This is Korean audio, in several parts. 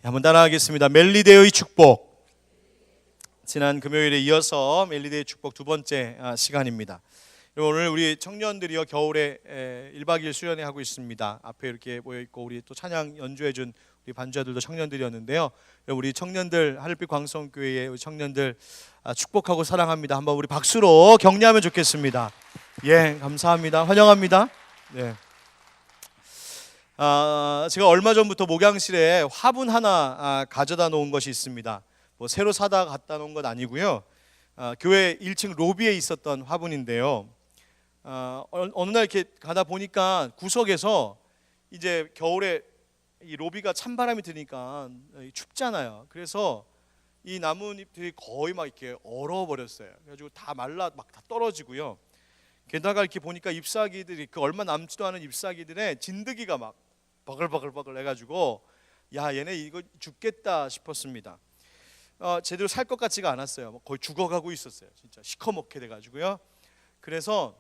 한번 따라하겠습니다. 멜리데이의 축복. 지난 금요일에 이어서 멜리데이의 축복 두 번째 시간입니다. 오늘 우리 청년들이요 겨울에 1박 2일 수련회 하고 있습니다. 앞에 이렇게 모여 있고 우리 또 찬양 연주해 준 우리 반주자들도 청년들이었는데요. 우리 청년들 하늘빛 광성교회의 우리 청년들 축복하고 사랑합니다. 한번 우리 박수로 격려하면 좋겠습니다. 예, 감사합니다. 환영합니다. 네. 제가 얼마 전부터 목양실에 화분 하나 가져다 놓은 것이 있습니다. 뭐 새로 사다 갖다 놓은 건 아니고요. 교회 1층 로비에 있었던 화분인데요. 어느 날 이렇게 가다 보니까 구석에서 이제 겨울에 이 로비가 찬바람이 드니까 춥잖아요. 그래서 이 나뭇잎들이 거의 막 이렇게 얼어버렸어요. 그래가지고 다 말라 막 다 떨어지고요. 게다가 이렇게 보니까 잎사귀들이 그 얼마 남지도 않은 잎사귀들에 진드기가 막 버글버글 해가지고 야 얘네 이거 죽겠다 싶었습니다. 제대로 살 것 같지가 않았어요. 거의 죽어가고 있었어요. 진짜 시커멓게 돼가지고요. 그래서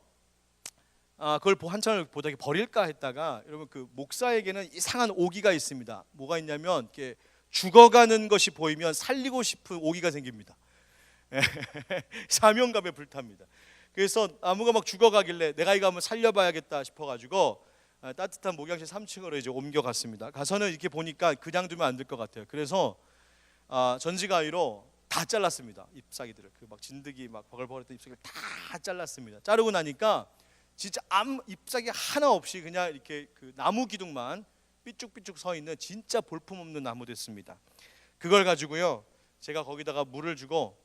그걸 한참을 보다가 버릴까 했다가 여러분 그 목사에게는 이상한 오기가 있습니다. 뭐가 있냐면 이렇게 죽어가는 것이 보이면 살리고 싶은 오기가 생깁니다. 사명감에 불탑니다. 그래서 나무가 막 죽어가길래 내가 이거 한번 살려봐야겠다 싶어가지고 따뜻한 목양실 3층으로 이제 옮겨갔습니다. 가서는 이렇게 보니까 그냥 두면 안 될 것 같아요. 그래서 전지가위로 다 잘랐습니다. 잎사귀들을 그 막 진드기 막 버글버글했던 잎사귀를 다 잘랐습니다. 자르고 나니까 진짜 아무 잎사귀 하나 없이 그냥 이렇게 그 나무 기둥만 삐쭉삐쭉 서 있는 진짜 볼품없는 나무 됐습니다. 그걸 가지고요 제가 거기다가 물을 주고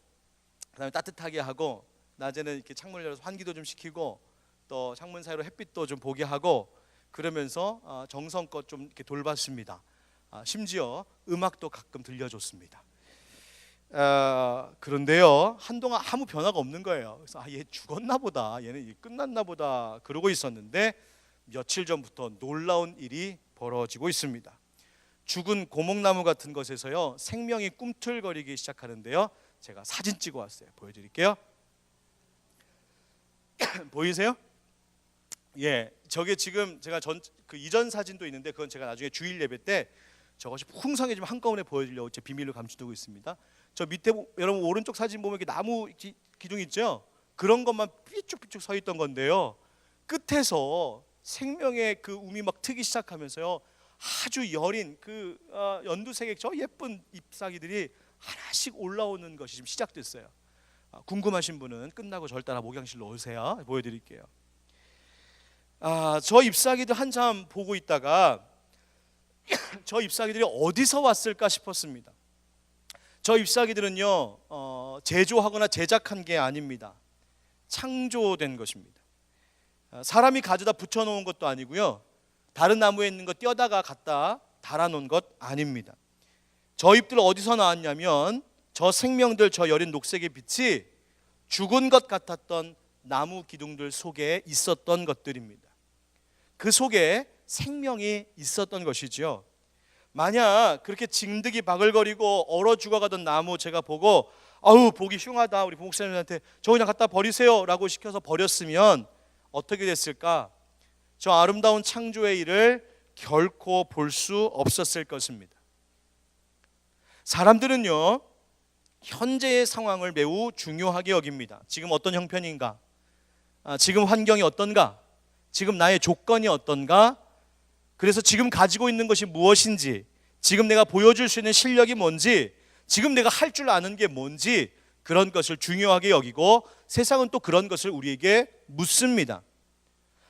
그다음에 따뜻하게 하고 낮에는 이렇게 창문을 열어서 환기도 좀 시키고 또 창문 사이로 햇빛도 좀 보게 하고 그러면서 정성껏 좀 이렇게 돌봤습니다. 심지어 음악도 가끔 들려줬습니다. 그런데요 한동안 아무 변화가 없는 거예요. 그래서 얘 죽었나 보다, 얘는 끝났나 보다 그러고 있었는데 며칠 전부터 놀라운 일이 벌어지고 있습니다. 죽은 고목나무 같은 것에서요 생명이 꿈틀거리기 시작하는데요. 제가 사진 찍어 왔어요. 보여드릴게요. 보이세요? 예, 저게 지금 제가 그 이전 사진도 있는데 그건 제가 나중에 주일 예배 때 저것이 풍성해지면 한꺼번에 보여드리려고 제 비밀로 감춰두고 있습니다. 저 밑에 여러분 오른쪽 사진 보면 이렇게 나무 기둥 있죠? 그런 것만 삐쭉삐쭉 서 있던 건데요. 끝에서 생명의 그 움이 막 트기 시작하면서요 아주 여린 그 연두색의 저 예쁜 잎사귀들이 하나씩 올라오는 것이 지금 시작됐어요. 궁금하신 분은 끝나고 절 따라 목양실로 오세요. 보여드릴게요. 저 잎사귀들 한참 보고 있다가 저 잎사귀들이 어디서 왔을까 싶었습니다. 저 잎사귀들은요 제조하거나 제작한 게 아닙니다. 창조된 것입니다. 사람이 가져다 붙여놓은 것도 아니고요 다른 나무에 있는 거 떼어다가 갖다 달아놓은 것 아닙니다. 저 잎들 어디서 나왔냐면 저 생명들, 저 여린 녹색의 빛이 죽은 것 같았던 나무 기둥들 속에 있었던 것들입니다. 그 속에 생명이 있었던 것이죠. 만약 그렇게 진드기 바글거리고 얼어 죽어가던 나무 제가 보고 아우 보기 흉하다 우리 목사님한테 저 그냥 갖다 버리세요 라고 시켜서 버렸으면 어떻게 됐을까? 저 아름다운 창조의 일을 결코 볼 수 없었을 것입니다. 사람들은요 현재의 상황을 매우 중요하게 여깁니다. 지금 어떤 형편인가? 지금 환경이 어떤가? 지금 나의 조건이 어떤가? 그래서 지금 가지고 있는 것이 무엇인지, 지금 내가 보여줄 수 있는 실력이 뭔지, 지금 내가 할 줄 아는 게 뭔지 그런 것을 중요하게 여기고 세상은 또 그런 것을 우리에게 묻습니다.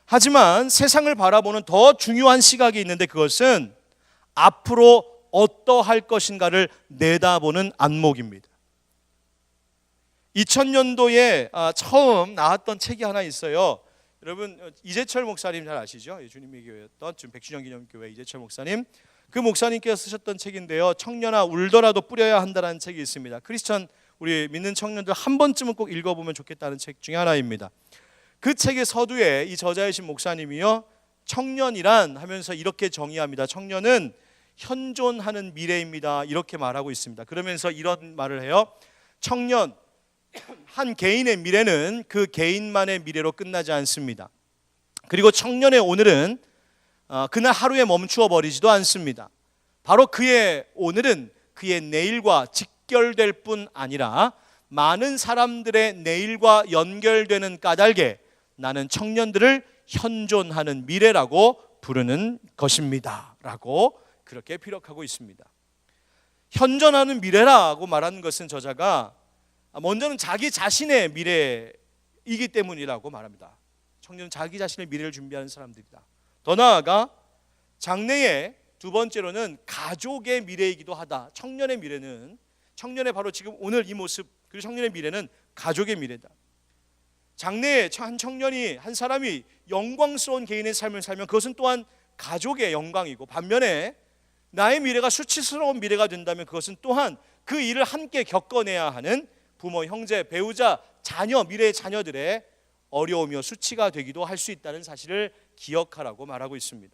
하지만 세상을 바라보는 더 중요한 시각이 있는데 그것은 앞으로 어떠할 것인가를 내다보는 안목입니다. 2000년도에 처음 나왔던 책이 하나 있어요. 여러분 이재철 목사님 잘 아시죠? 주님의 교회였던 지금 100주년 기념교회 이재철 목사님, 그 목사님께서 쓰셨던 책인데요. 청년아 울더라도 뿌려야 한다는 책이 있습니다. 크리스천 우리 믿는 청년들 한 번쯤은 꼭 읽어보면 좋겠다는 책 중에 하나입니다. 그 책의 서두에 이 저자이신 목사님이요 청년이란 하면서 이렇게 정의합니다. 청년은 현존하는 미래입니다. 이렇게 말하고 있습니다. 그러면서 이런 말을 해요. 청년 한 개인의 미래는 그 개인만의 미래로 끝나지 않습니다. 그리고 청년의 오늘은 그날 하루에 멈추어 버리지도 않습니다. 바로 그의 오늘은 그의 내일과 직결될 뿐 아니라 많은 사람들의 내일과 연결되는 까닭에 나는 청년들을 현존하는 미래라고 부르는 것입니다 라고 그렇게 피력하고 있습니다. 현존하는 미래라고 말하는 것은 저자가 먼저는 자기 자신의 미래이기 때문이라고 말합니다. 청년은 자기 자신의 미래를 준비하는 사람들이다. 더 나아가 장래에 두 번째로는 가족의 미래이기도 하다. 청년의 미래는, 청년의 바로 지금 오늘 이 모습, 그리고 청년의 미래는 가족의 미래다. 장래에 한 청년이, 한 사람이 영광스러운 개인의 삶을 살면 그것은 또한 가족의 영광이고, 반면에 나의 미래가 수치스러운 미래가 된다면 그것은 또한 그 일을 함께 겪어내야 하는 부모, 형제, 배우자, 자녀, 미래의 자녀들의 어려우며 수치가 되기도 할 수 있다는 사실을 기억하라고 말하고 있습니다.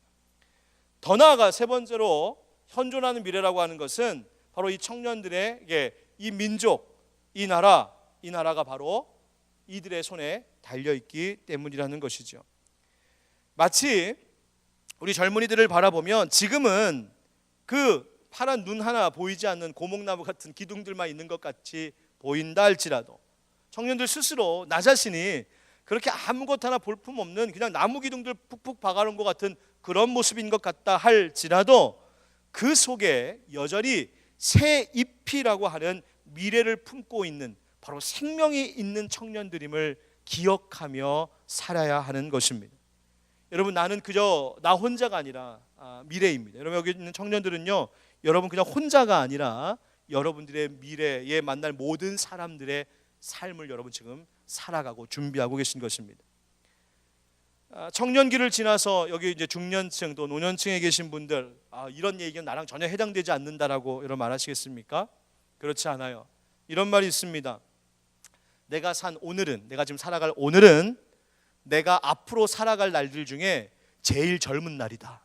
더 나아가 세 번째로 현존하는 미래라고 하는 것은 바로 이 청년들에게 이 민족, 이 나라가 바로 이들의 손에 달려있기 때문이라는 것이죠. 마치 우리 젊은이들을 바라보면 지금은 그 파란 눈 하나 보이지 않는 고목나무 같은 기둥들만 있는 것 같이 보인다 할지라도, 청년들 스스로 나 자신이 그렇게 아무것 하나 볼품없는 그냥 나무 기둥들 푹푹 박아놓은 것 같은 그런 모습인 것 같다 할지라도 그 속에 여전히 새 잎이라고 하는 미래를 품고 있는 바로 생명이 있는 청년들임을 기억하며 살아야 하는 것입니다. 여러분, 나는 그저 나 혼자가 아니라 미래입니다. 여러분, 여기 있는 청년들은요, 여러분 그냥 혼자가 아니라 여러분들의 미래에 만날 모든 사람들의 삶을 여러분 지금 살아가고 준비하고 계신 것입니다. 청년기를 지나서 여기 이제 중년층 또 노년층에 계신 분들, 이런 얘기는 나랑 전혀 해당되지 않는다라고 여러분 말하시겠습니까? 그렇지 않아요. 이런 말이 있습니다. 내가 산 오늘은, 내가 지금 살아갈 오늘은 내가 앞으로 살아갈 날들 중에 제일 젊은 날이다.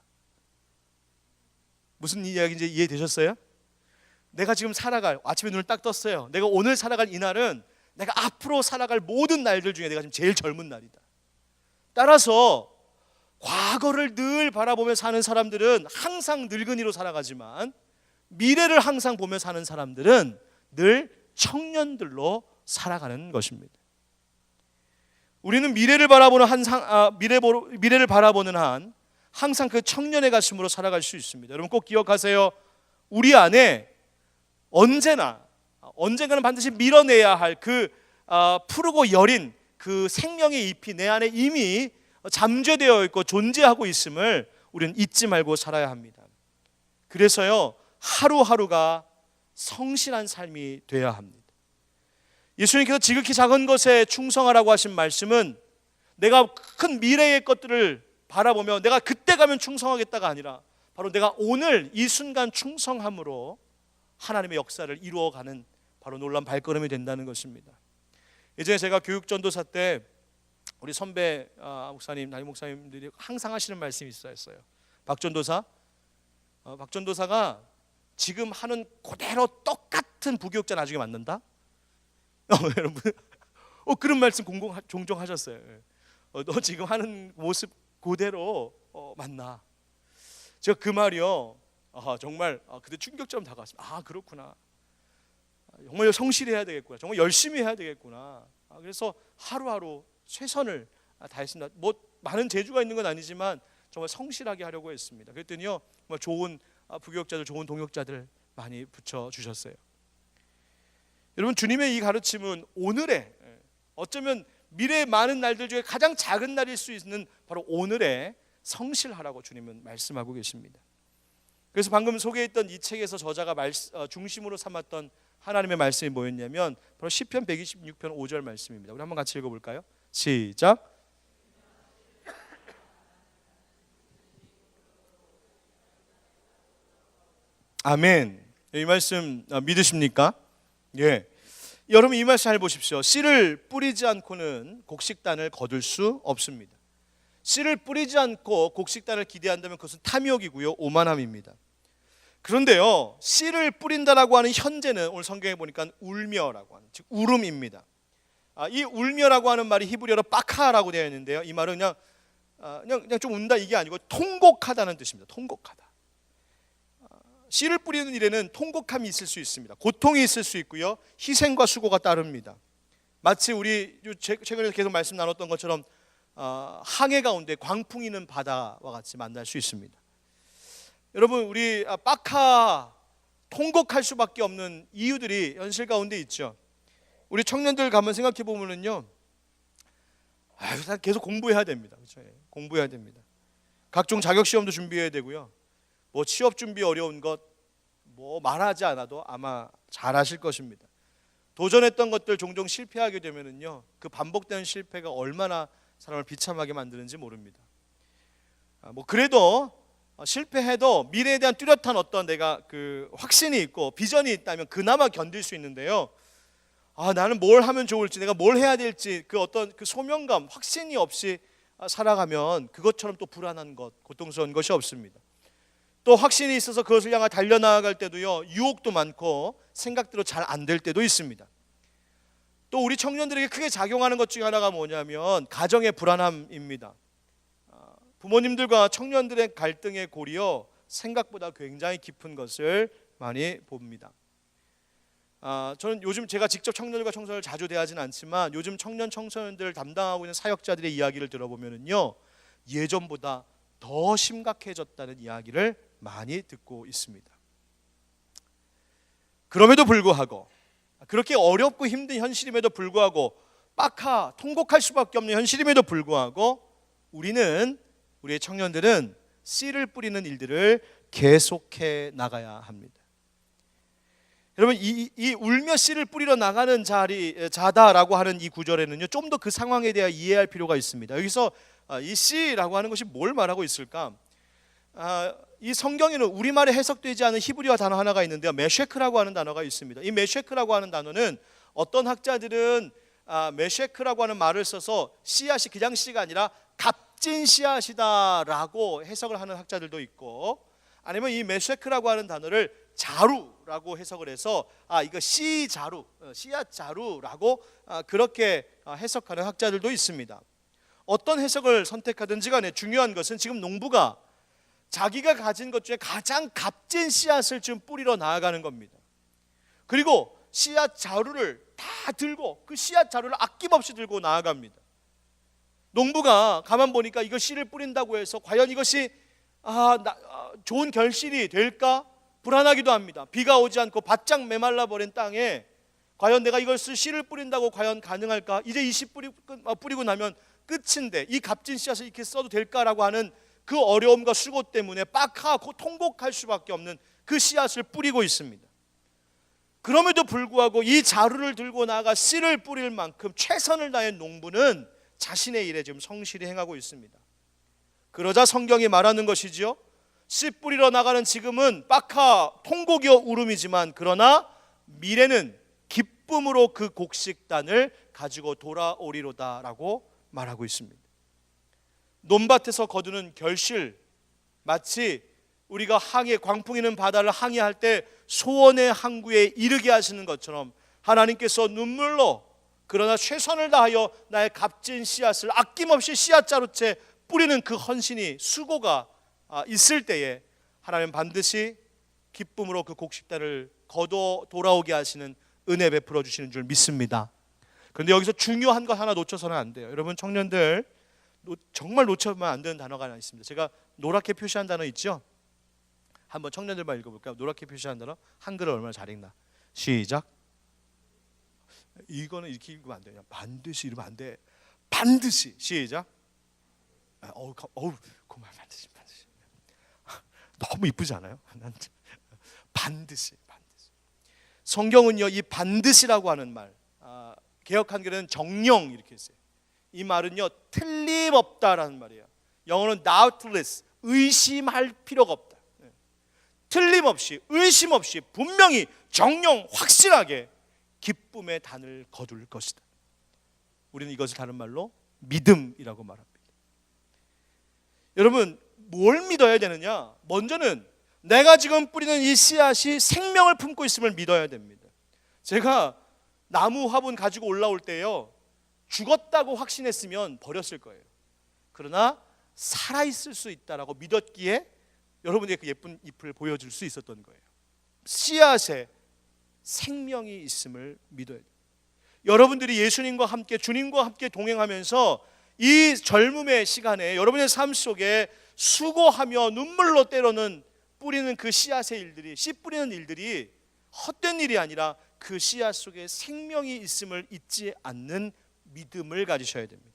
무슨 이야기인지 이해되셨어요? 내가 지금 살아갈, 아침에 눈을 딱 떴어요. 내가 오늘 살아갈 이 날은 내가 앞으로 살아갈 모든 날들 중에 내가 지금 제일 젊은 날이다. 따라서 과거를 늘 바라보며 사는 사람들은 항상 늙은이로 살아가지만 미래를 항상 보며 사는 사람들은 늘 청년들로 살아가는 것입니다. 우리는 미래를 바라보는 미래를 바라보는 한 항상 그 청년의 가슴으로 살아갈 수 있습니다. 여러분 꼭 기억하세요. 우리 안에 언젠가는 반드시 밀어내야 할 그 푸르고 여린 그 생명의 잎이 내 안에 이미 잠재되어 있고 존재하고 있음을 우리는 잊지 말고 살아야 합니다. 그래서요, 하루하루가 성실한 삶이 되어야 합니다. 예수님께서 지극히 작은 것에 충성하라고 하신 말씀은 내가 큰 미래의 것들을 바라보며 내가 그때 가면 충성하겠다가 아니라 바로 내가 오늘 이 순간 충성함으로 하나님의 역사를 이루어가는 바로 놀라운 발걸음이 된다는 것입니다. 예전에 제가 교육전도사 때 우리 선배 목사님, 담임 목사님들이 항상 하시는 말씀이 있었어요. 박전도사가 지금 하는 그대로 똑같은 부교육자 나중에 만난다? 여러분, 그런 말씀 종종 하셨어요. 너 지금 하는 모습 그대로 만나. 제가 그 말이요, 정말 그때 충격처럼 다가왔습니다. 그렇구나. 정말 성실해야 되겠구나. 정말 열심히 해야 되겠구나. 그래서 하루하루 최선을 다했습니다. 뭐 많은 재주가 있는 건 아니지만 정말 성실하게 하려고 했습니다. 그랬더니요, 정말 좋은 부교육자들, 좋은 동역자들 많이 붙여주셨어요. 여러분, 주님의 이 가르침은 오늘의, 어쩌면 미래의 많은 날들 중에 가장 작은 날일 수 있는 바로 오늘에 성실하라고 주님은 말씀하고 계십니다. 그래서 방금 소개했던 이 책에서 저자가 중심으로 삼았던 하나님의 말씀이 뭐였냐면 바로 시편 126편 5절 말씀입니다. 우리 한번 같이 읽어볼까요? 시작. 아멘. 이 말씀 믿으십니까? 예. 여러분, 이 말씀 잘 보십시오. 씨를 뿌리지 않고는 곡식단을 거둘 수 없습니다. 씨를 뿌리지 않고 곡식단을 기대한다면 그것은 탐욕이고요, 오만함입니다. 그런데요, 씨를 뿌린다라고 하는 현재는 오늘 성경에 보니까 울며라고 하는, 즉 울음입니다. 이 울며라고 하는 말이 히브리어로 빠카라고 되어 있는데요, 이 말은 그냥 좀 운다 이게 아니고 통곡하다는 뜻입니다. 통곡하다. 씨를 뿌리는 일에는 통곡함이 있을 수 있습니다. 고통이 있을 수 있고요, 희생과 수고가 따릅니다. 마치 우리 최근에 계속 말씀 나눴던 것처럼 항해 가운데 광풍이 있는 바다와 같이 만날 수 있습니다. 여러분, 우리 빡하 통곡할 수밖에 없는 이유들이 현실 가운데 있죠. 우리 청년들 가면 생각해 보면은요, 계속 공부해야 됩니다. 그렇죠? 공부해야 됩니다. 각종 자격 시험도 준비해야 되고요. 뭐 취업 준비 어려운 것 뭐 말하지 않아도 아마 잘 하실 것입니다. 도전했던 것들 종종 실패하게 되면은요, 그 반복되는 실패가 얼마나 사람을 비참하게 만드는지 모릅니다. 뭐 그래도 실패해도 미래에 대한 뚜렷한 어떤 내가 그 확신이 있고 비전이 있다면 그나마 견딜 수 있는데요, 나는 뭘 하면 좋을지, 내가 뭘 해야 될지 그 어떤 그 소명감, 확신이 없이 살아가면 그것처럼 또 불안한 것, 고통스러운 것이 없습니다. 또 확신이 있어서 그것을 향해 달려나갈 때도요, 유혹도 많고 생각대로 잘 안 될 때도 있습니다. 또 우리 청년들에게 크게 작용하는 것 중에 하나가 뭐냐면 가정의 불안함입니다. 부모님들과 청년들의 갈등의 골이요, 생각보다 굉장히 깊은 것을 많이 봅니다. 저는 요즘 제가 직접 청년들과 청소년을 자주 대하지는 않지만 요즘 청년 청소년들을 담당하고 있는 사역자들의 이야기를 들어보면요, 예전보다 더 심각해졌다는 이야기를 많이 듣고 있습니다. 그럼에도 불구하고, 그렇게 어렵고 힘든 현실임에도 불구하고, 빡하 통곡할 수밖에 없는 현실임에도 불구하고 우리의 청년들은 씨를 뿌리는 일들을 계속해 나가야 합니다. 여러분, 이 울며 씨를 뿌리러 나가는 자다라고 하는 이 구절에는요, 좀 더 그 상황에 대해 이해할 필요가 있습니다. 여기서 이 씨라고 하는 것이 뭘 말하고 있을까? 이 성경에는 우리말에 해석되지 않은 히브리어 단어 하나가 있는데요, 메쉐크라고 하는 단어가 있습니다. 이 메쉐크라고 하는 단어는 어떤 학자들은 메쉐크라고 하는 말을 써서 씨앗이 그냥 씨가 아니라 값진 씨앗이다라고 해석을 하는 학자들도 있고, 아니면 이 메쉐크라고 하는 단어를 자루라고 해석을 해서 이거 씨자루, 씨앗 자루라고 그렇게 해석하는 학자들도 있습니다. 어떤 해석을 선택하든지 간에 중요한 것은 지금 농부가 자기가 가진 것 중에 가장 값진 씨앗을 지금 뿌리러 나아가는 겁니다. 그리고 씨앗 자루를 다 들고 그 씨앗 자루를 아낌없이 들고 나아갑니다. 농부가 가만 보니까 이거 씨를 뿌린다고 해서 과연 이것이 좋은 결실이 될까? 불안하기도 합니다. 비가 오지 않고 바짝 메말라 버린 땅에 과연 내가 이것을 씨를 뿌린다고 과연 가능할까? 이제 이 씨 뿌리고 나면 끝인데 이 값진 씨앗을 이렇게 써도 될까라고 하는 그 어려움과 수고 때문에 빡하고 통곡할 수밖에 없는 그 씨앗을 뿌리고 있습니다. 그럼에도 불구하고 이 자루를 들고 나가 씨를 뿌릴 만큼 최선을 다한 농부는 자신의 일에 지금 성실히 행하고 있습니다. 그러자 성경이 말하는 것이지요, 씨 뿌리러 나가는 지금은 빡하 통곡이요 울음이지만 그러나 미래는 기쁨으로 그 곡식단을 가지고 돌아오리로다라고 말하고 있습니다. 논밭에서 거두는 결실, 마치 우리가 광풍이 있는 바다를 항해할 때 소원의 항구에 이르게 하시는 것처럼 하나님께서 눈물로 그러나 최선을 다하여 나의 값진 씨앗을 아낌없이 씨앗자루째 뿌리는 그 헌신이, 수고가 있을 때에 하나님은 반드시 기쁨으로 그 곡식단을 거둬 돌아오게 하시는 은혜 베풀어 주시는 줄 믿습니다. 그런데 여기서 중요한 것 하나 놓쳐서는 안 돼요. 여러분 청년들, 정말 놓쳐면 안 되는 단어가 하나 있습니다. 제가 노랗게 표시한 단어 있죠? 한번 청년들만 읽어볼까요? 노랗게 표시한 단어, 한글을 얼마나 잘 읽나. 시작. 이거는 이렇게 읽으면 안 돼요. 반드시 이러면 안 돼. 반드시. 시작. 그만 반드시. 너무 이쁘지 않아요? 반드시. 성경은요, 이 반드시라고 하는 말, 개역 한글은 정령 이렇게 했어요. 이 말은요, 틀림없다라는 말이에요. 영어는 doubtless, 의심할 필요가 없다. 틀림없이, 의심 없이 분명히 정령 확실하게 기쁨의 단을 거둘 것이다. 우리는 이것을 다른 말로 믿음이라고 말합니다. 여러분, 뭘 믿어야 되느냐? 먼저는 내가 지금 뿌리는 이 씨앗이 생명을 품고 있음을 믿어야 됩니다. 제가 나무 화분 가지고 올라올 때요, 죽었다고 확신했으면 버렸을 거예요. 그러나 살아있을 수 있다라고 믿었기에 여러분에게 그 예쁜 잎을 보여줄 수 있었던 거예요. 씨앗에 생명이 있음을 믿어야 돼요. 여러분들이 예수님과 함께, 주님과 함께 동행하면서 이 젊음의 시간에 여러분의 삶 속에 수고하며 눈물로 때로는 뿌리는 그 씨앗의 일들이, 씨 뿌리는 일들이 헛된 일이 아니라 그 씨앗 속에 생명이 있음을 잊지 않는 믿음을 가지셔야 됩니다.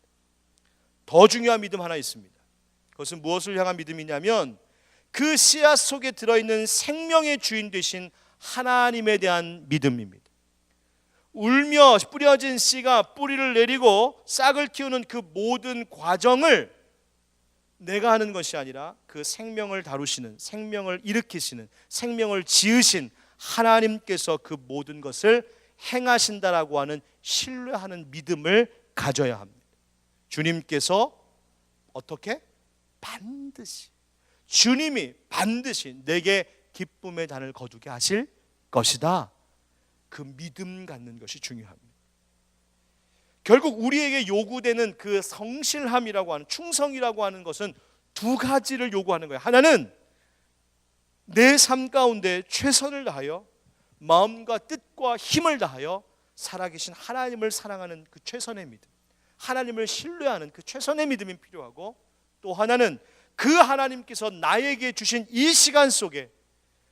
더 중요한 믿음 하나 있습니다. 그것은 무엇을 향한 믿음이냐면 그 씨앗 속에 들어있는 생명의 주인 되신 하나님에 대한 믿음입니다. 울며 뿌려진 씨가 뿌리를 내리고 싹을 틔우는 그 모든 과정을 내가 하는 것이 아니라 그 생명을 다루시는, 생명을 일으키시는, 생명을 지으신 하나님께서 그 모든 것을 행하신다라고 하는 신뢰하는 믿음을 가져야 합니다. 주님께서 어떻게? 반드시, 주님이 반드시 내게 기쁨의 단을 거두게 하실 것이다. 그 믿음 갖는 것이 중요합니다. 결국 우리에게 요구되는 그 성실함이라고 하는, 충성이라고 하는 것은 두 가지를 요구하는 거예요. 하나는 내 삶 가운데 최선을 다하여 마음과 뜻과 힘을 다하여 살아계신 하나님을 사랑하는 그 최선의 믿음, 하나님을 신뢰하는 그 최선의 믿음이 필요하고, 또 하나는 그 하나님께서 나에게 주신 이 시간 속에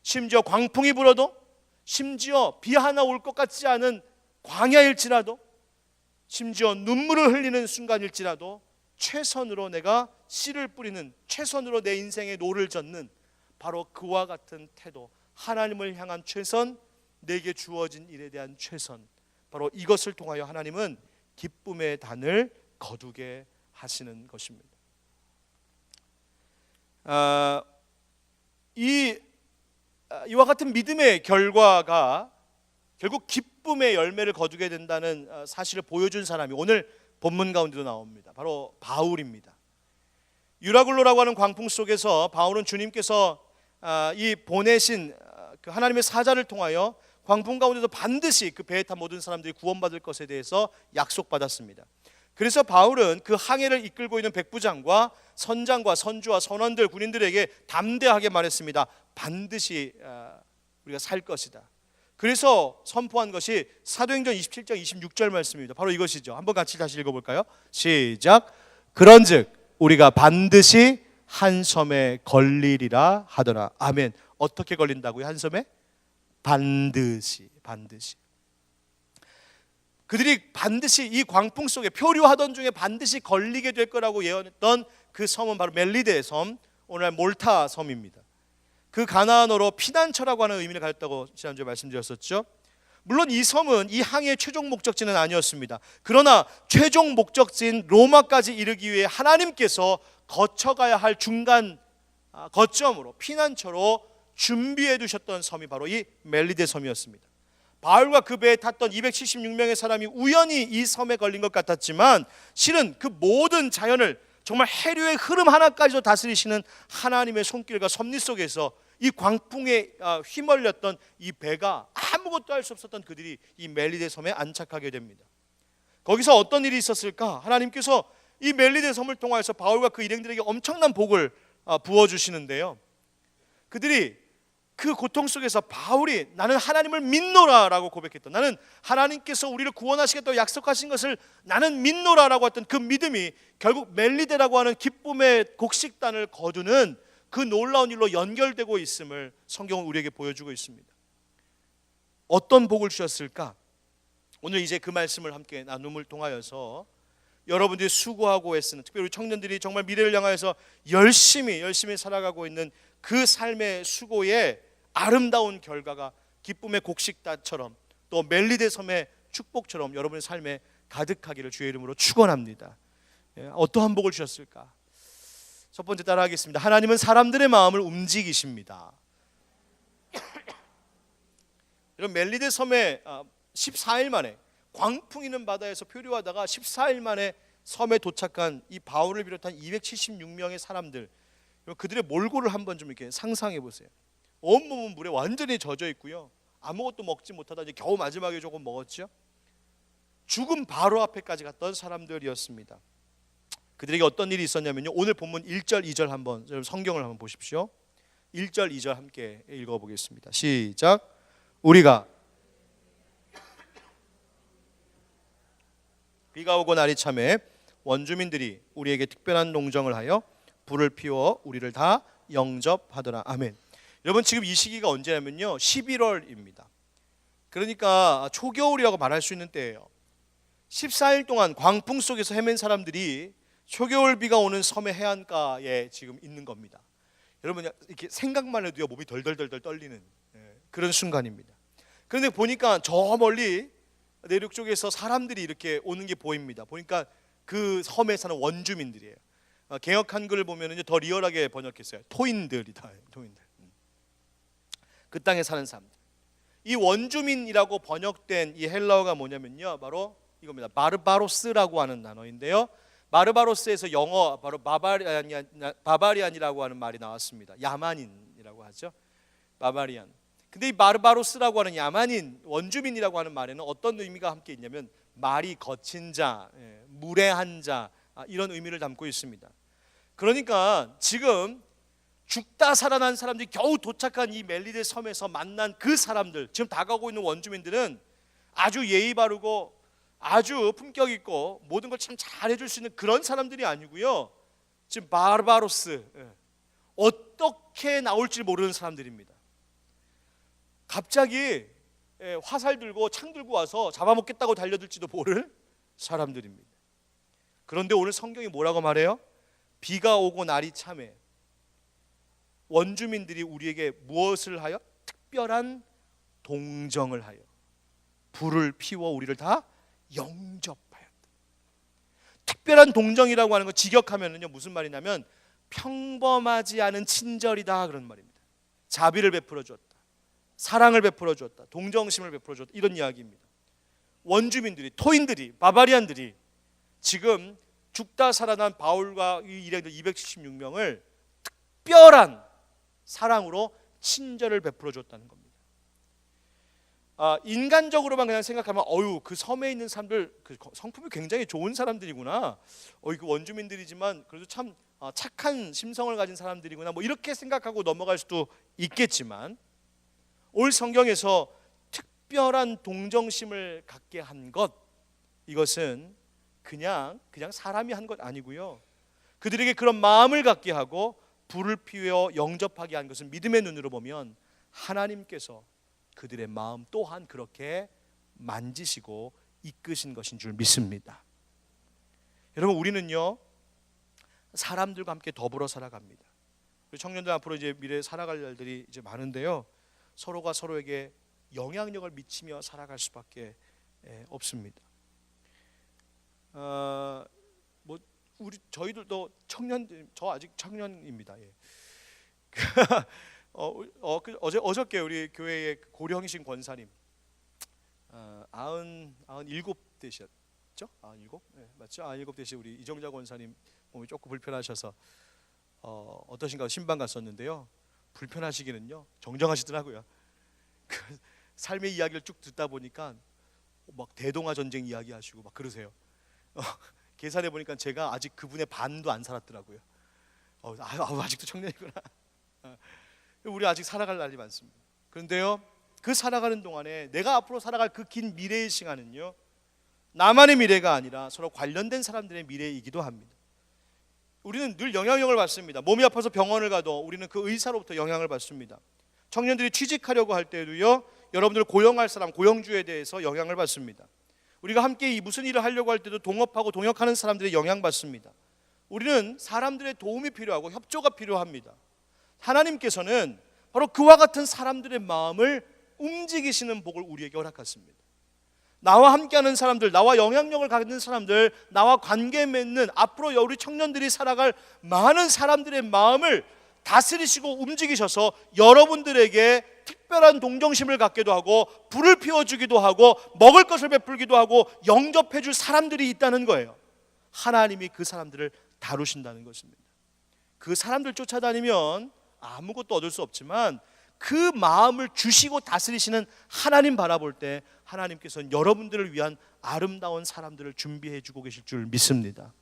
심지어 광풍이 불어도, 심지어 비 하나 올 것 같지 않은 광야일지라도, 심지어 눈물을 흘리는 순간일지라도 최선으로 내가 씨를 뿌리는, 최선으로 내 인생의 노를 젓는 바로 그와 같은 태도, 하나님을 향한 최선, 내게 주어진 일에 대한 최선, 바로 이것을 통하여 하나님은 기쁨의 단을 거두게 하시는 것입니다. 이와 같은 믿음의 결과가 결국 기쁨의 열매를 거두게 된다는 사실을 보여준 사람이 오늘 본문 가운데도 나옵니다. 바로 바울입니다. 유라굴로라고 하는 광풍 속에서 바울은 주님께서 이 보내신 그 하나님의 사자를 통하여 광풍 가운데서 반드시 그 배에 탄 모든 사람들이 구원받을 것에 대해서 약속받았습니다. 그래서 바울은 그 항해를 이끌고 있는 백부장과 선장과 선주와 선원들, 군인들에게 담대하게 말했습니다. 반드시 우리가 살 것이다. 그래서 선포한 것이 사도행전 27장 26절 말씀입니다. 바로 이것이죠. 한번 같이 다시 읽어볼까요? 시작. 그런즉 우리가 반드시 한 섬에 걸리리라 하더라. 아멘. 어떻게 걸린다고요? 한 섬에? 반드시. 그들이 반드시 이 광풍 속에 표류하던 중에 반드시 걸리게 될 거라고 예언했던 그 섬은 바로 멜리데 섬, 오늘날 몰타 섬입니다. 그 가나안어로 피난처라고 하는 의미를 가졌다고 지난주에 말씀드렸었죠. 물론 이 섬은 이 항해의 최종 목적지는 아니었습니다. 그러나 최종 목적지인 로마까지 이르기 위해 하나님께서 거쳐가야 할 중간 거점으로, 피난처로 준비해 두셨던 섬이 바로 이 멜리데 섬이었습니다. 바울과 그 배에 탔던 276명의 사람이 우연히 이 섬에 걸린 것 같았지만 실은 그 모든 자연을, 정말 해류의 흐름 하나까지도 다스리시는 하나님의 손길과 섭리 속에서 이 광풍에 휘말렸던 이 배가 아무것도 할 수 없었던 그들이 이 멜리데 섬에 안착하게 됩니다. 거기서 어떤 일이 있었을까? 하나님께서 이 멜리데 섬을 통하여서 바울과 그 일행들에게 엄청난 복을 부어주시는데요, 그들이 그 고통 속에서 바울이 나는 하나님을 믿노라라고 고백했던, 나는 하나님께서 우리를 구원하시겠다고 약속하신 것을 나는 믿노라라고 했던 그 믿음이 결국 멜리데라고 하는 기쁨의 곡식단을 거두는 그 놀라운 일로 연결되고 있음을 성경은 우리에게 보여주고 있습니다. 어떤 복을 주셨을까? 오늘 이제 그 말씀을 함께 나눔을 통하여서 여러분들이 수고하고 애쓰는, 특별히 우리 청년들이 정말 미래를 향하여서 열심히 살아가고 있는 그 삶의 수고의 아름다운 결과가 기쁨의 곡식단처럼, 또 멜리데 섬의 축복처럼 여러분의 삶에 가득하기를 주의 이름으로 축원합니다. 어떠한 복을 주셨을까? 첫 번째 따라하겠습니다. 하나님은 사람들의 마음을 움직이십니다. 여러분, 멜리데 섬에 14일 만에, 광풍이는 바다에서 표류하다가 14일 만에 섬에 도착한 이 바울을 비롯한 276명의 사람들, 그들의 몰골을 한번 좀 이렇게 상상해 보세요. 온몸은 물에 완전히 젖어 있고요, 아무것도 먹지 못하다 이제 겨우 마지막에 조금 먹었죠. 죽음 바로 앞에까지 갔던 사람들이었습니다. 그들에게 어떤 일이 있었냐면요, 오늘 본문 1절 2절 한번 성경을 한번 보십시오. 1절 2절 함께 읽어보겠습니다. 시작. 우리가 비가 오고 날이 참에 원주민들이 우리에게 특별한 농정을 하여 불을 피워 우리를 다 영접하더라. 아멘. 여러분, 지금 이 시기가 언제냐면요, 11월입니다. 그러니까 초겨울이라고 말할 수 있는 때예요. 14일 동안 광풍 속에서 헤맨 사람들이 초겨울 비가 오는 섬의 해안가에 지금 있는 겁니다. 여러분, 이렇게 생각만 해도요 몸이 덜덜덜덜 떨리는 그런 순간입니다. 그런데 보니까 저 멀리 내륙 쪽에서 사람들이 이렇게 오는 게 보입니다. 보니까 그 섬에 사는 원주민들이에요. 개역 한글을 보면은 더 리얼하게 번역했어요. 토인들이다. 토인들. 그 땅에 사는 사람들. 이 원주민이라고 번역된 이 헬라어가 뭐냐면요, 바로 이겁니다. 바르바로스라고 하는 단어인데요. 바르바로스에서 영어 바로 바바리안이라고 하는 말이 나왔습니다. 야만인이라고 하죠. 바바리안. 근데 이 바르바로스라고 하는 야만인, 원주민이라고 하는 말에는 어떤 의미가 함께 있냐면 말이 거친 자, 무례한 자, 이런 의미를 담고 있습니다. 그러니까 지금 죽다 살아난 사람들이 겨우 도착한 이 멜리데 섬에서 만난 그 사람들, 지금 다가오고 있는 원주민들은 아주 예의 바르고 아주 품격 있고 모든 걸 참 잘해줄 수 있는 그런 사람들이 아니고요, 지금 바르바로스, 어떻게 나올지 모르는 사람들입니다. 갑자기 화살 들고 창 들고 와서 잡아먹겠다고 달려들지도 모를 사람들입니다. 그런데 오늘 성경이 뭐라고 말해요? 비가 오고 날이 참에 원주민들이 우리에게 무엇을 하여? 특별한 동정을 하여 불을 피워 우리를 다 영접하였다. 특별한 동정이라고 하는 거 직역하면은요 무슨 말이냐면 평범하지 않은 친절이다, 그런 말입니다. 자비를 베풀어 주었다, 사랑을 베풀어 주었다, 동정심을 베풀어 주었다, 이런 이야기입니다. 원주민들이, 토인들이, 바바리안들이 지금 죽다 살아난 바울과 이 일행들 276명을 특별한 사랑으로 친절을 베풀어 줬다는 겁니다. 인간적으로만 그냥 생각하면 그 섬에 있는 사람들 그 성품이 굉장히 좋은 사람들이구나, 그 원주민들이지만 그래도 참 착한 심성을 가진 사람들이구나, 뭐 이렇게 생각하고 넘어갈 수도 있겠지만, 올 성경에서 특별한 동정심을 갖게 한 것, 이것은 그냥 사람이 한 것 아니고요, 그들에게 그런 마음을 갖게 하고 불을 피워 영접하게 한 것은 믿음의 눈으로 보면 하나님께서 그들의 마음 또한 그렇게 만지시고 이끄신 것인 줄 믿습니다. 여러분, 우리는요 사람들과 함께 더불어 살아갑니다. 우리 청년들 앞으로 이제 미래에 살아갈 날들이 이제 많은데요, 서로가 서로에게 영향력을 미치며 살아갈 수밖에 없습니다. 저희들도 청년들, 저 아직 청년입니다. 어저께 우리 교회의 고령이신 권사님 97 되셨죠? 97? 네, 맞죠? 97 되신 우리 이정자 권사님 몸이 조금 불편하셔서 어떠신가 신방 갔었는데요, 불편하시기는요 정정하시더라고요. 그 삶의 이야기를 쭉 듣다 보니까 막 대동아 전쟁 이야기하시고 막 그러세요. 계산해 보니까 제가 아직 그분의 반도 안 살았더라고요. 아직도 청년이구나. 우리 아직 살아갈 날이 많습니다. 그런데요, 그 살아가는 동안에 내가 앞으로 살아갈 그 긴 미래의 시간은요, 나만의 미래가 아니라 서로 관련된 사람들의 미래이기도 합니다. 우리는 늘 영향력을 받습니다. 몸이 아파서 병원을 가도 우리는 그 의사로부터 영향을 받습니다. 청년들이 취직하려고 할 때도요, 여러분들 고용할 사람, 고용주에 대해서 영향을 받습니다. 우리가 함께 무슨 일을 하려고 할 때도 동업하고 동역하는 사람들의 영향받습니다. 우리는 사람들의 도움이 필요하고 협조가 필요합니다. 하나님께서는 바로 그와 같은 사람들의 마음을 움직이시는 복을 우리에게 허락하십니다. 나와 함께하는 사람들, 나와 영향력을 갖는 사람들, 나와 관계 맺는 앞으로 우리 청년들이 살아갈 많은 사람들의 마음을 다스리시고 움직이셔서 여러분들에게 특별한 동정심을 갖기도 하고 불을 피워주기도 하고 먹을 것을 베풀기도 하고 영접해 줄 사람들이 있다는 거예요. 하나님이 그 사람들을 다루신다는 것입니다. 그 사람들 쫓아다니면 아무것도 얻을 수 없지만 그 마음을 주시고 다스리시는 하나님 바라볼 때 하나님께서는 여러분들을 위한 아름다운 사람들을 준비해 주고 계실 줄 믿습니다.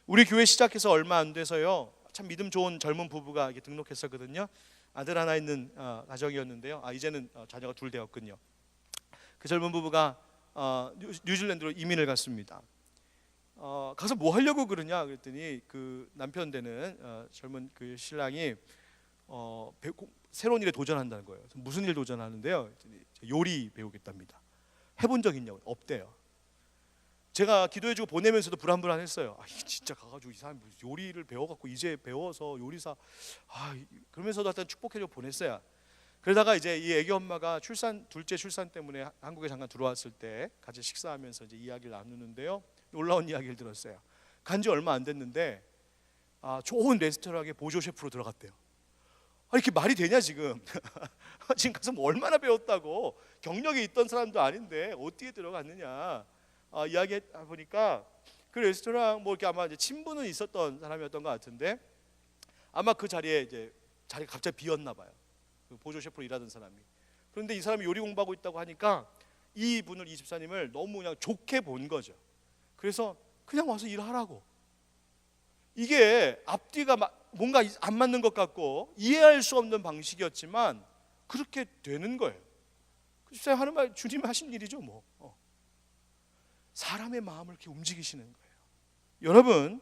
우리 교회 시작해서 얼마 안 돼서요, 참 믿음 좋은 젊은 부부가 등록했었거든요. 아들 하나 있는 가정이었는데요. 이제는 자녀가 둘 되었군요. 그 젊은 부부가 뉴질랜드로 이민을 갔습니다. 가서 뭐 하려고 그러냐 그랬더니 그 남편 되는 젊은 그 신랑이 새로운 일에 도전한다는 거예요. 무슨 일 도전하는데요? 요리 배우겠답니다. 해본 적 있냐고. 없대요. 제가 기도해주고 보내면서도 불안불안했어요. 진짜 가가지고 이 사람이 요리를 배워갖고 이제 배워서 요리사 그러면서도 하여튼 축복해주고 보냈어요. 그러다가 이제 이 애기 엄마가 둘째 출산 때문에 한국에 잠깐 들어왔을 때 같이 식사하면서 이제 이야기를 나누는데요. 놀라운 이야기를 들었어요. 간지 얼마 안 됐는데 좋은 레스토랑에 보조 셰프로 들어갔대요. 이렇게 말이 되냐 지금? 지금 가서 뭐 얼마나 배웠다고? 경력이 있던 사람도 아닌데 어떻게 들어갔느냐? 이야기 보니까 그 레스토랑 뭐 이렇게 아마 이제 친분은 있었던 사람이었던 것 같은데 아마 그 자리에 이제 자리가 갑자기 비었나 봐요. 그 보조 셰프로 일하던 사람이. 그런데 이 사람이 요리 공부하고 있다고 하니까 이 집사님을 너무 그냥 좋게 본 거죠. 그래서 그냥 와서 일하라고. 이게 앞뒤가 뭔가 안 맞는 것 같고 이해할 수 없는 방식이었지만 그렇게 되는 거예요. 집사님 하는 말 주님이 하신 일이죠 뭐. 사람의 마음을 이렇게 움직이시는 거예요. 여러분,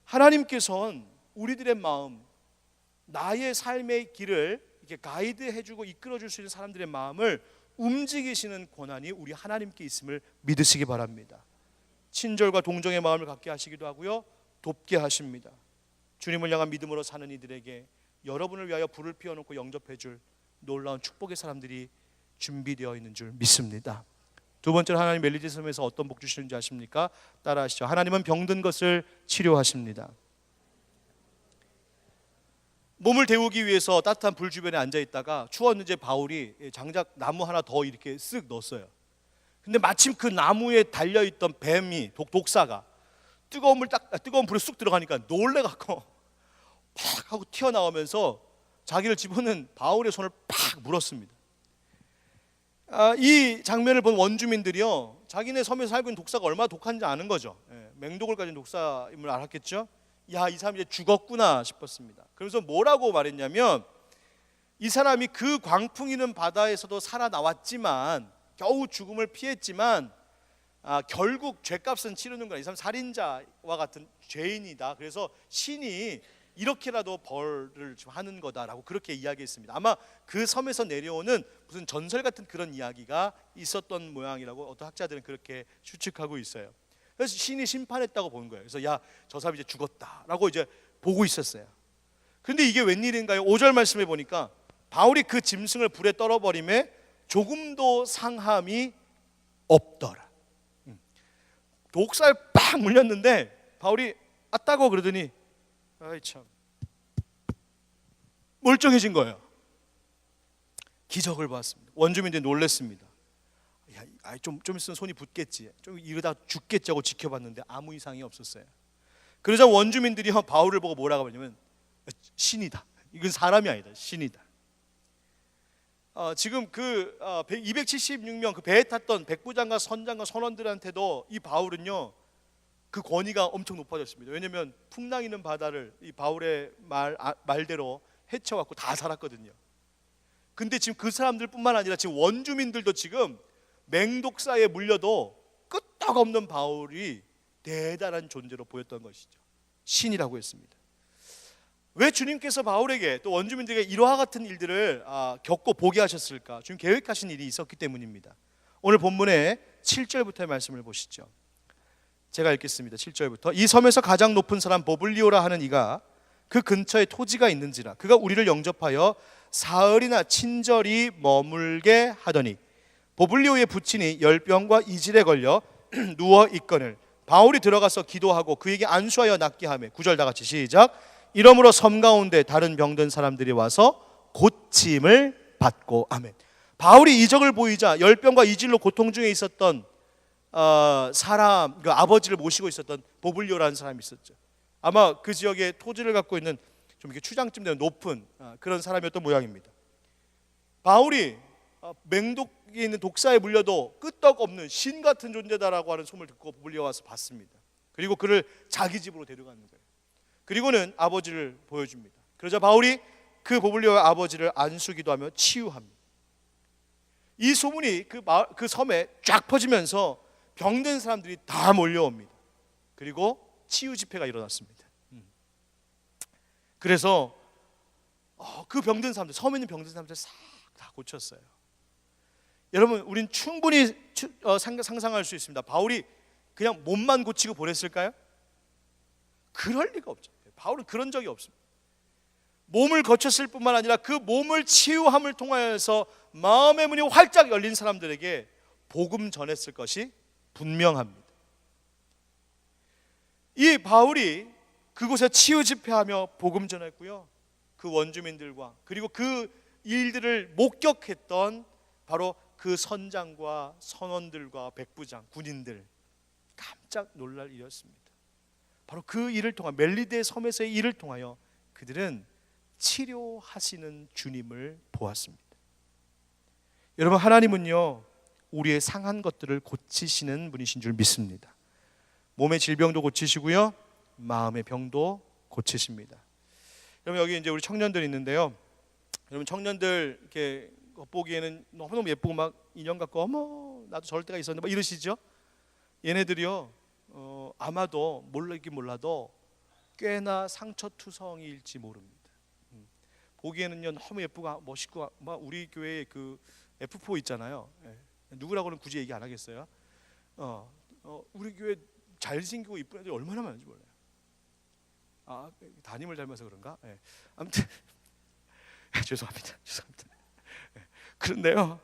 하나님께서는 우리들의 마음, 나의 삶의 길을 이렇게 가이드해주고 이끌어줄 수 있는 사람들의 마음을 움직이시는 권한이 우리 하나님께 있음을 믿으시기 바랍니다. 친절과 동정의 마음을 갖게 하시기도 하고요, 돕게 하십니다. 주님을 향한 믿음으로 사는 이들에게 여러분을 위하여 불을 피워놓고 영접해줄 놀라운 축복의 사람들이 준비되어 있는 줄 믿습니다. 두 번째로 하나님 멜리지 섬에서 어떤 복 주시는지 아십니까? 따라하시죠. 하나님은 병든 것을 치료하십니다. 몸을 데우기 위해서 따뜻한 불 주변에 앉아 있다가 추웠는지 바울이 장작 나무 하나 더 이렇게 쓱 넣었어요. 근데 마침 그 나무에 달려있던 뱀이 독사가 뜨거운 불에 쑥 들어가니까 놀래갖고 팍 하고 튀어나오면서 자기를 집어넣은 바울의 손을 팍 물었습니다. 이 장면을 본 원주민들이요, 자기네 섬에서 살고 있는 독사가 얼마나 독한지 아는 거죠. 맹독을 가진 독사임을 알았겠죠. 이 사람이 이제 죽었구나 싶었습니다. 그래서 뭐라고 말했냐면, 이 사람이 그 광풍이는 바다에서도 살아나왔지만 겨우 죽음을 피했지만 결국 죄값은 치르는 거야. 이 사람 살인자와 같은 죄인이다. 그래서 신이 이렇게라도 벌을 좀 하는 거다라고 그렇게 이야기했습니다. 아마 그 섬에서 내려오는 무슨 전설 같은 그런 이야기가 있었던 모양이라고 어떤 학자들은 그렇게 추측하고 있어요. 그래서 신이 심판했다고 보는 거예요. 그래서 저 사람이 이제 죽었다라고 이제 보고 있었어요. 그런데 이게 웬일인가요? 5절 말씀에 보니까 바울이 그 짐승을 불에 떨어버림에 조금도 상함이 없더라. 독살 빡 물렸는데 바울이 따고 그러더니 참 멀쩡해진 거예요. 기적을 봤습니다. 원주민들이 놀랐습니다. 좀 있으면 손이 붙겠지, 좀 이러다 죽겠지 하고 지켜봤는데 아무 이상이 없었어요. 그러자 원주민들이 바울을 보고 뭐라고 하냐면 신이다. 이건 사람이 아니다. 신이다. 지금 그 276명 그 배에 탔던 백부장과 선장과 선원들한테도 이 바울은요, 그 권위가 엄청 높아졌습니다. 왜냐하면 풍랑 있는 바다를 이 바울의 말대로 헤쳐갖고 다 살았거든요. 근데 지금 그 사람들뿐만 아니라 지금 원주민들도 지금 맹독사에 물려도 끄떡없는 바울이 대단한 존재로 보였던 것이죠. 신이라고 했습니다. 왜 주님께서 바울에게 또 원주민들에게 이러한 같은 일들을 겪고 보게 하셨을까? 주님 계획하신 일이 있었기 때문입니다. 오늘 본문의 7절부터의 말씀을 보시죠. 제가 읽겠습니다. 7절부터. 이 섬에서 가장 높은 사람 보블리오라 하는 이가 그 근처에 토지가 있는지라 그가 우리를 영접하여 사흘이나 친절히 머물게 하더니 보블리오의 부친이 열병과 이질에 걸려 누워 있거늘 바울이 들어가서 기도하고 그에게 안수하여 낫게 하며 9절 다 같이 시작. 이러므로 섬 가운데 다른 병든 사람들이 와서 고침을 받고 아멘. 바울이 이적을 보이자 열병과 이질로 고통 중에 있었던 사람, 그 아버지를 모시고 있었던 보블리오라는 사람이 있었죠. 아마 그 지역에 토지를 갖고 있는 좀 이렇게 추장쯤 되는 높은 그런 사람이었던 모양입니다. 바울이 맹독이 있는 독사에 물려도 끄떡없는 신 같은 존재다라고 하는 소문을 듣고 물려와서 봤습니다. 그리고 그를 자기 집으로 데려가는 거예요. 그리고는 아버지를 보여줍니다. 그러자 바울이 그 보블리오의 아버지를 안수기도 하며 치유합니다. 이 소문이 그 섬에 쫙 퍼지면서 병든 사람들이 다 몰려옵니다. 그리고 치유 집회가 일어났습니다. 그래서 그 병든 사람들, 섬에 있는 병든 사람들 싹 다 고쳤어요. 여러분, 우린 충분히 상상할 수 있습니다. 바울이 그냥 몸만 고치고 보냈을까요? 그럴 리가 없죠. 바울은 그런 적이 없습니다. 몸을 고쳤을 뿐만 아니라 그 몸을 치유함을 통하여서 마음의 문이 활짝 열린 사람들에게 복음 전했을 것이 분명합니다. 이 바울이 그곳에 치유 집회하며 복음 전했고요, 그 원주민들과 그리고 그 일들을 목격했던 바로 그 선장과 선원들과 백부장, 군인들 깜짝 놀랄 일이었습니다. 바로 그 일을 통하, 멜리데 섬에서의 일을 통하여 그들은 치료하시는 주님을 보았습니다. 여러분, 하나님은요, 우리의 상한 것들을 고치시는 분이신 줄 믿습니다. 몸의 질병도 고치시고요, 마음의 병도 고치십니다. 여러분, 여기 이제 우리 청년들 있는데요. 여러분, 청년들 이렇게 겉보기에는 너무너무 예쁘고 막 인형 같고 어머 나도 저럴 때가 있었는데 막 이러시죠? 얘네들이요, 아마도 몰라도 꽤나 상처투성이일지 모릅니다. 보기에는요 너무 예쁘고 멋있고 막 우리 교회에 그 F4 있잖아요. 누구라고는 굳이 얘기 안 하겠어요. 우리 교회 잘생기고 이쁜 애들이 얼마나 많은지 몰라요. 담임을 닮아서 그런가? 아무튼 죄송합니다. 그런데요,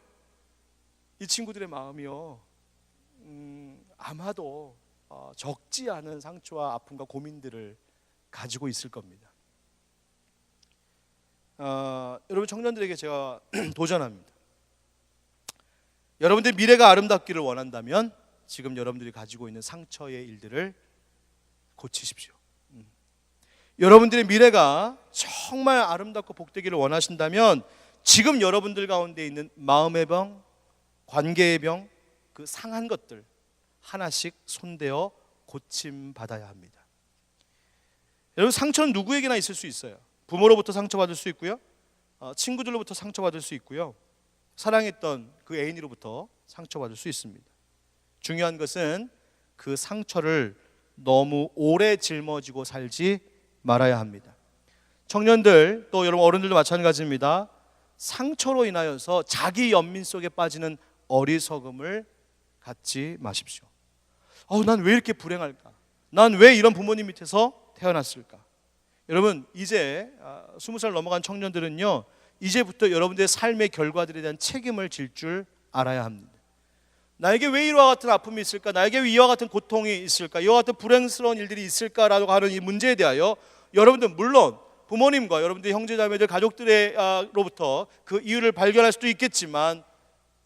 이 친구들의 마음이요, 아마도 적지 않은 상처와 아픔과 고민들을 가지고 있을 겁니다. 여러분, 청년들에게 제가 도전합니다. 여러분들 미래가 아름답기를 원한다면 지금 여러분들이 가지고 있는 상처의 일들을 고치십시오. 여러분들의 미래가 정말 아름답고 복되기를 원하신다면 지금 여러분들 가운데 있는 마음의 병, 관계의 병, 그 상한 것들 하나씩 손대어 고침받아야 합니다. 여러분, 상처는 누구에게나 있을 수 있어요. 부모로부터 상처받을 수 있고요, 친구들로부터 상처받을 수 있고요, 사랑했던 그 애인으로부터 상처받을 수 있습니다. 중요한 것은 그 상처를 너무 오래 짊어지고 살지 말아야 합니다. 청년들, 또 여러분 어른들도 마찬가지입니다. 상처로 인하여서 자기 연민 속에 빠지는 어리석음을 갖지 마십시오. 난 왜 이렇게 불행할까? 난 왜 이런 부모님 밑에서 태어났을까? 여러분, 이제 20살 넘어간 청년들은요, 이제부터 여러분들의 삶의 결과들에 대한 책임을 질 줄 알아야 합니다. 나에게 왜 이와 같은 아픔이 있을까? 나에게 왜 이와 같은 고통이 있을까? 이와 같은 불행스러운 일들이 있을까라고 하는 이 문제에 대하여 여러분들, 물론 부모님과 여러분들의 형제자매들, 가족들로부터 그 이유를 발견할 수도 있겠지만,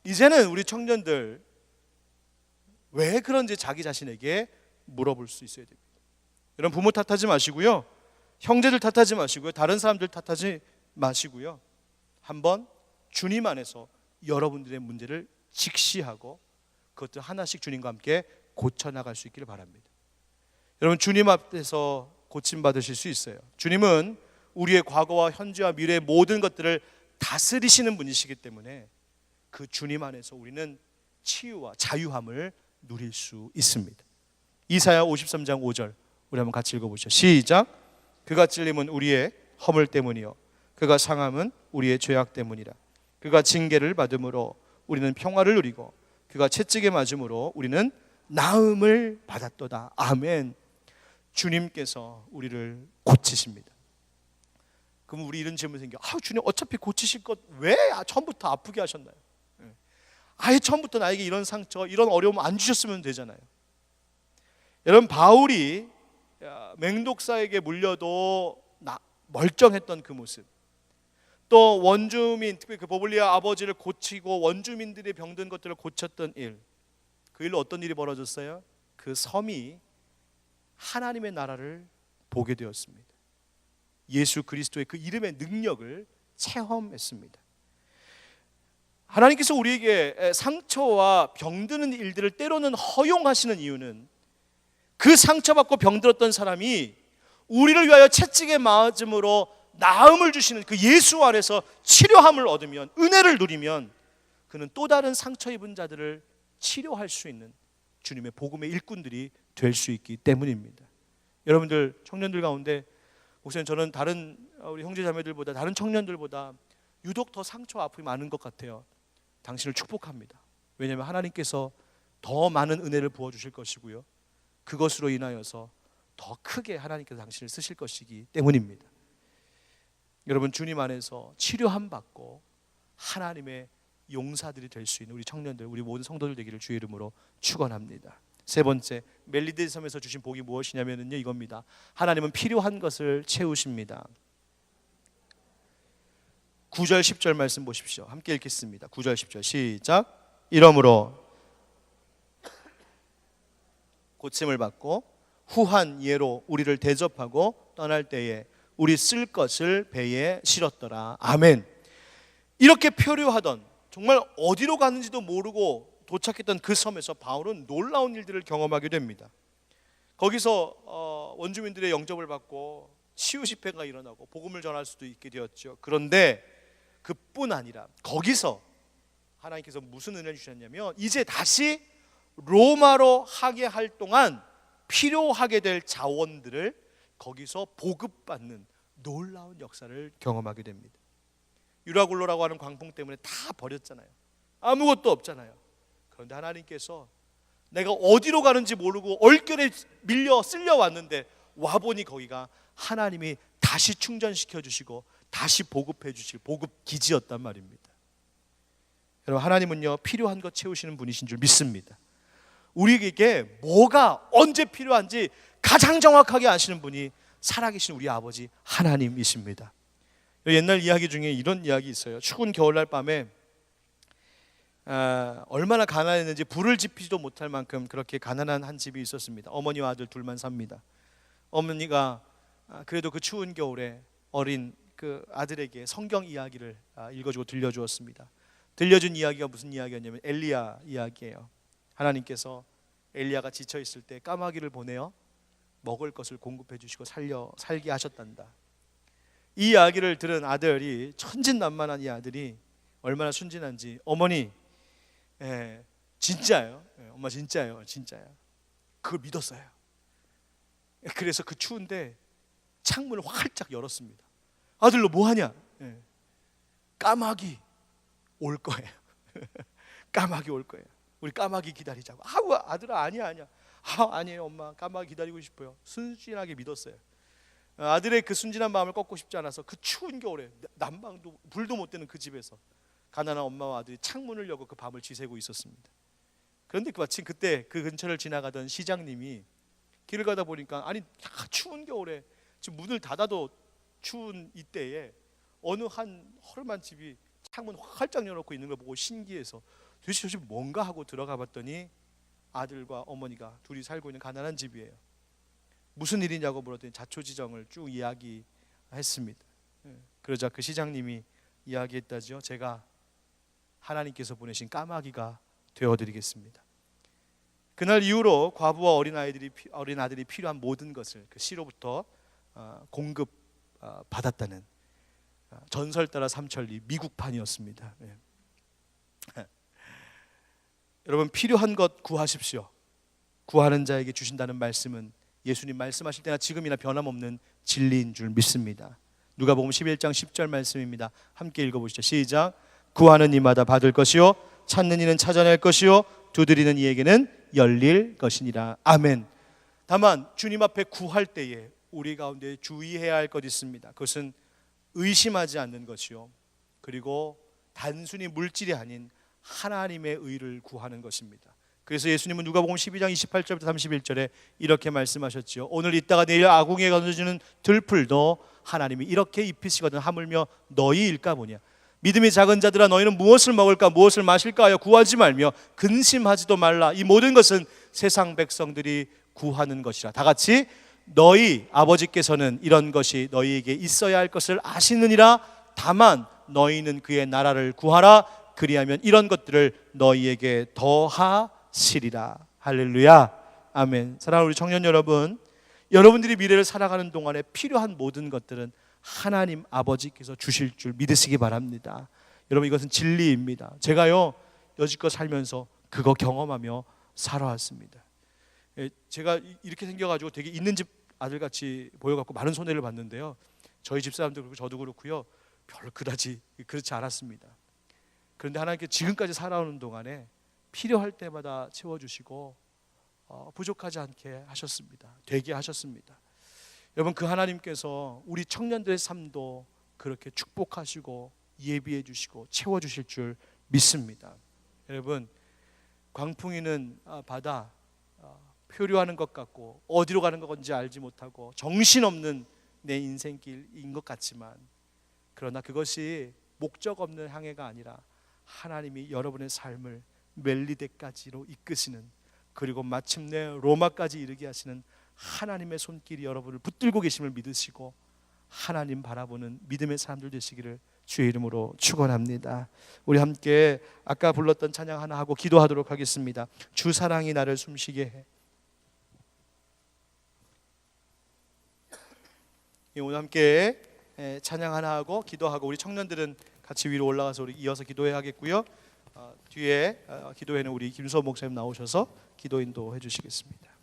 이제는 우리 청년들 왜 그런지 자기 자신에게 물어볼 수 있어야 됩니다. 여러분, 부모 탓하지 마시고요, 형제들 탓하지 마시고요, 다른 사람들 탓하지 마시고요, 한번 주님 안에서 여러분들의 문제를 직시하고 그것들 하나씩 주님과 함께 고쳐나갈 수 있기를 바랍니다. 여러분, 주님 앞에서 고침받으실 수 있어요. 주님은 우리의 과거와 현재와 미래의 모든 것들을 다스리시는 분이시기 때문에 그 주님 안에서 우리는 치유와 자유함을 누릴 수 있습니다. 이사야 53장 5절 우리 한번 같이 읽어보시죠. 시작. 그가 찔림은 우리의 허물 때문이요 그가 상함은 우리의 죄악 때문이라. 그가 징계를 받음으로 우리는 평화를 누리고 그가 채찍에 맞음으로 우리는 나음을 받았도다. 아멘. 주님께서 우리를 고치십니다. 그럼 우리 이런 질문 생겨. 주님 어차피 고치실 것 왜 처음부터 아프게 하셨나요? 아예 처음부터 나에게 이런 상처, 이런 어려움 안 주셨으면 되잖아요. 여러분, 바울이 맹독사에게 물려도 멀쩡했던 그 모습, 또 원주민, 특히 그 보블리아 아버지를 고치고 원주민들의 병든 것들을 고쳤던 일, 그 일로 어떤 일이 벌어졌어요? 그 섬이 하나님의 나라를 보게 되었습니다. 예수 그리스도의 그 이름의 능력을 체험했습니다. 하나님께서 우리에게 상처와 병드는 일들을 때로는 허용하시는 이유는 그 상처받고 병들었던 사람이 우리를 위하여 채찍에 맞음으로 나음을 주시는 그 예수 안에서 치료함을 얻으면, 은혜를 누리면 그는 또 다른 상처 입은 자들을 치료할 수 있는 주님의 복음의 일꾼들이 될 수 있기 때문입니다. 여러분들 청년들 가운데 목사님, 저는 다른 우리 형제자매들보다, 다른 청년들보다 유독 더 상처와 아픔이 많은 것 같아요. 당신을 축복합니다. 왜냐하면 하나님께서 더 많은 은혜를 부어주실 것이고요, 그것으로 인하여서 더 크게 하나님께서 당신을 쓰실 것이기 때문입니다. 여러분, 주님 안에서 치료함 받고 하나님의 용사들이 될 수 있는 우리 청년들, 우리 모든 성도들 되기를 주의 이름으로 축원합니다. 세 번째, 멜리드 섬에서 주신 복이 무엇이냐면요, 이겁니다. 하나님은 필요한 것을 채우십니다. 9절 10절 말씀 보십시오. 함께 읽겠습니다. 9절 10절 시작. 이러므로 고침을 받고 후한 예로 우리를 대접하고 떠날 때에 우리 쓸 것을 배에 실었더라. 아멘. 이렇게 표류하던, 정말 어디로 가는지도 모르고 도착했던 그 섬에서 바울은 놀라운 일들을 경험하게 됩니다. 거기서 원주민들의 영접을 받고 치유 집회가 일어나고 복음을 전할 수도 있게 되었죠. 그런데 그뿐 아니라 거기서 하나님께서 무슨 은혜를 주셨냐면, 이제 다시 로마로 하게 할 동안 필요하게 될 자원들을 거기서 보급받는 놀라운 역사를 경험하게 됩니다. 유라굴로라고 하는 광풍 때문에 다 버렸잖아요. 아무것도 없잖아요. 그런데 하나님께서 내가 어디로 가는지 모르고 얼결에 밀려 쓸려 왔는데 와보니 거기가 하나님이 다시 충전시켜 주시고 다시 보급해 주실 보급 기지였단 말입니다. 여러분, 하나님은요, 필요한 것 채우시는 분이신 줄 믿습니다. 우리에게 뭐가 언제 필요한지 가장 정확하게 아시는 분이 살아계신 우리 아버지 하나님이십니다. 옛날 이야기 중에 이런 이야기 있어요. 추운 겨울날 밤에 얼마나 가난했는지 불을 지피지도 못할 만큼 그렇게 가난한 한 집이 있었습니다. 어머니와 아들 둘만 삽니다. 어머니가 그래도 그 추운 겨울에 어린 그 아들에게 성경 이야기를 읽어주고 들려주었습니다. 들려준 이야기가 무슨 이야기였냐면 엘리야 이야기예요. 하나님께서 엘리야가 지쳐 있을 때 까마귀를 보내어 먹을 것을 공급해 주시고 살게 하셨단다. 이 이야기를 들은 아들이, 천진난만한 이 아들이 얼마나 순진한지, 어머니, 진짜예요. 엄마 진짜예요. 진짜야. 그걸 믿었어요. 그래서 그 추운데 창문을 활짝 열었습니다. 아들, 너 뭐하냐? 까마귀 올 거예요. 까마귀 올 거예요. 우리 까마귀 기다리자고. 아들아, 아니야. 아니에요 엄마, 까마귀 기다리고 싶어요. 순진하게 믿었어요. 아들의 그 순진한 마음을 꺾고 싶지 않아서 그 추운 겨울에 난방도 불도 못 되는 그 집에서 가난한 엄마와 아들이 창문을 열고 그 밤을 지새고 있었습니다. 그런데 마침 그때 그 근처를 지나가던 시장님이 길을 가다 보니까, 아니 추운 겨울에 지금 문을 닫아도 추운 이때에 어느 한 허름한 집이 창문 활짝 열어놓고 있는 걸 보고 신기해서 도대체 저 집 뭔가 하고 들어가 봤더니 아들과 어머니가 둘이 살고 있는 가난한 집이에요. 무슨 일이냐고 물었더니 자초지정을 쭉 이야기했습니다. 그러자 그 시장님이 이야기했다죠. 제가 하나님께서 보내신 까마귀가 되어드리겠습니다. 그날 이후로 과부와 어린 아들이 필요한 모든 것을 그 시로부터 공급 받았다는 전설 따라 삼천리 미국판이었습니다. 여러분, 필요한 것 구하십시오. 구하는 자에게 주신다는 말씀은 예수님 말씀하실 때나 지금이나 변함없는 진리인 줄 믿습니다. 누가복음 11장 10절 말씀입니다. 함께 읽어보시죠. 시작. 구하는 이마다 받을 것이요 찾는 이는 찾아낼 것이요 두드리는 이에게는 열릴 것이니라. 아멘. 다만 주님 앞에 구할 때에 우리 가운데 주의해야 할 것 있습니다. 그것은 의심하지 않는 것이요, 그리고 단순히 물질이 아닌 하나님의 의를 구하는 것입니다. 그래서 예수님은 누가복음 12장 28절부터 31절에 이렇게 말씀하셨지요. 오늘 있다가 내일 아궁이에 던져지는 들풀도 하나님이 이렇게 입히시거든 하물며 너희일까 보냐. 믿음이 작은 자들아, 너희는 무엇을 먹을까 무엇을 마실까 하여 구하지 말며 근심하지도 말라. 이 모든 것은 세상 백성들이 구하는 것이라. 다 같이, 너희 아버지께서는 이런 것이 너희에게 있어야 할 것을 아시느니라. 다만 너희는 그의 나라를 구하라. 그리하면 이런 것들을 너희에게 더하시리라. 할렐루야. 아멘. 사랑하는 우리 청년 여러분, 여러분들이 미래를 살아가는 동안에 필요한 모든 것들은 하나님 아버지께서 주실 줄 믿으시기 바랍니다. 여러분, 이것은 진리입니다. 제가요 여지껏 살면서 그거 경험하며 살아왔습니다. 제가 이렇게 생겨가지고 되게 있는 집 아들같이 보여갖고 많은 손해를 봤는데요, 저희 집사람도 그렇고 저도 그렇고요, 별 그다지 그렇지 않았습니다. 그런데 하나님께 지금까지 살아오는 동안에 필요할 때마다 채워주시고 부족하지 않게 하셨습니다. 되게 하셨습니다. 여러분, 그 하나님께서 우리 청년들의 삶도 그렇게 축복하시고 예비해 주시고 채워주실 줄 믿습니다. 여러분, 광풍이는 바다 표류하는 것 같고 어디로 가는 건지 알지 못하고 정신없는 내 인생길인 것 같지만, 그러나 그것이 목적 없는 항해가 아니라 하나님이 여러분의 삶을 멜리데까지로 이끄시는, 그리고 마침내 로마까지 이르게 하시는 하나님의 손길이 여러분을 붙들고 계심을 믿으시고 하나님 바라보는 믿음의 사람들 되시기를 주의 이름으로 축원합니다. 우리 함께 아까 불렀던 찬양 하나 하고 기도하도록 하겠습니다. 주 사랑이 나를 숨쉬게 해. 오늘 함께 찬양 하나 하고 기도하고 우리 청년들은 같이 위로 올라가서 우리 이어서 기도해야 하겠고요. 뒤에 기도회는 우리 김수호 목사님 나오셔서 기도 인도해 주시겠습니다.